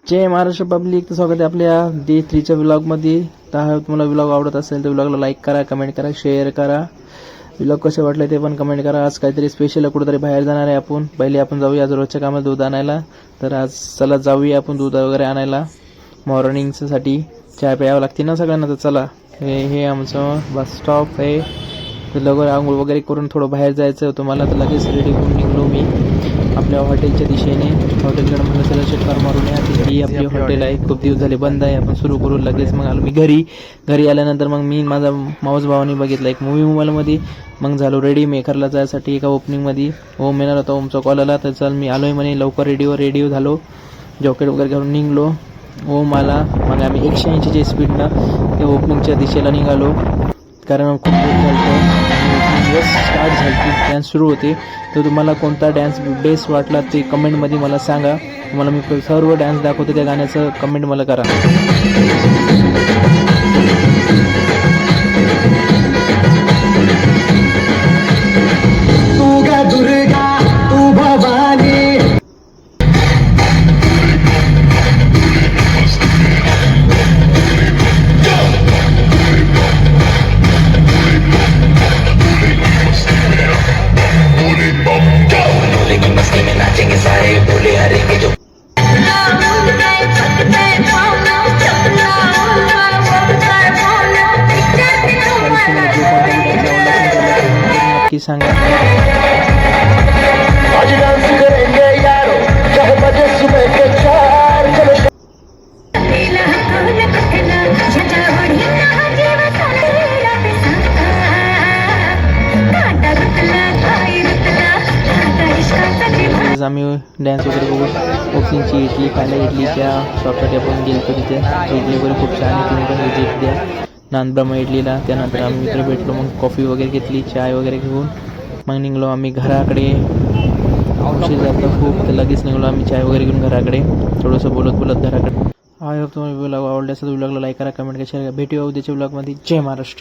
जय Maharashtra public, तर स्वागत आहे आपल्या डे 3च्या व्लॉगमध्ये. तर तुम्हाला व्लॉग आवडत असेल तर व्लॉगला लाईक करा, कमेंट करा, शेअर करा. व्लॉग कसे वाटले ते पण कमेंट करा. आज काहीतरी स्पेशल कुठेतरी बाहेर जाणार आहे आपण. पहिले आपण जाऊया आज रोजच्या कामात दूध आणायला. तर आज चला जाऊया आपण दूध वगैरे आणायला. मॉर्निंगसाठी चहा प्यावं लागते ना सगळ्यांना. तर चला, हे आमचं बस स्टॉप आहे. तर लवकर आंघोळ वगैरे करून थोडं बाहेर जायचं होतं मला. तर लगेच रेडी होऊन निघलो मी आपल्या हॉटेलच्या दिशेने. हॉटेलकडे म्हणलं चला चक्कर मारून या. ही आपली हॉटेल आहे, खूप दिवस झाले बंद आहे. आपण सुरू करू लगेच. मग आलो मी घरी आल्यानंतर मग मी माझा माऊस भावाने बघितला एक मूवी मोबाईलमध्ये. मग झालो रेडी मेकरला जायसाठी एका ओपनिंगमध्ये. ओम येणार होता, ओमचा कॉल आला. तर चल मी आलोय म्हणे, लवकर रेडिओ झालो. जॉकेट वगैरे घालून निघलो. ओम आला. मग आम्ही 180च्या स्पीडनं त्या ओपनिंगच्या दिशेला निघालो. कारण खूप दूर झालं. स्टार्ट झाली, डॅन्स सुरू होते. तर तुम्हाला कोणता डॅन्स बेस्ट वाटला ते कमेंटमध्ये मला सांगा. तुम्हाला मी सर्व डॅन्स दाखवतो, त्या गाण्याचं कमेंट मला करा. तू गा दुर्गा, तू भवानी. नक्की सांगा. आज डांस करेंगे यारो, चाहे बजे सुबह के 4. चलो आम्ही डॅन्स वगैरे बघून ओपनिंगची इडली खायला, इडलीच्या शॉपसाठी आपण गेलो तिथे. इडली वगैरे खूप छान आहे, तुम्ही पण विजिट द्या नानब्रह्मा इडलीला. त्यानंतर आम्ही मित्र भेटलो. मग कॉफी वगैरे घेतली, चाय वगैरे घेऊन मग निघलो आम्ही घराकडे. उशीर जातं खूप, तर लगेच निघलो आम्ही चाय वगैरे घेऊन घराकडे. थोडंसं बोलत घराकडे. आय होप तुम्हाला व्लॉग आवडला असेल तर व्लॉगला लाईक करा, कमेंट करा, शेअर करा. भेटूया उद्याच्या व्लॉगमध्ये. जय महाराष्ट्र.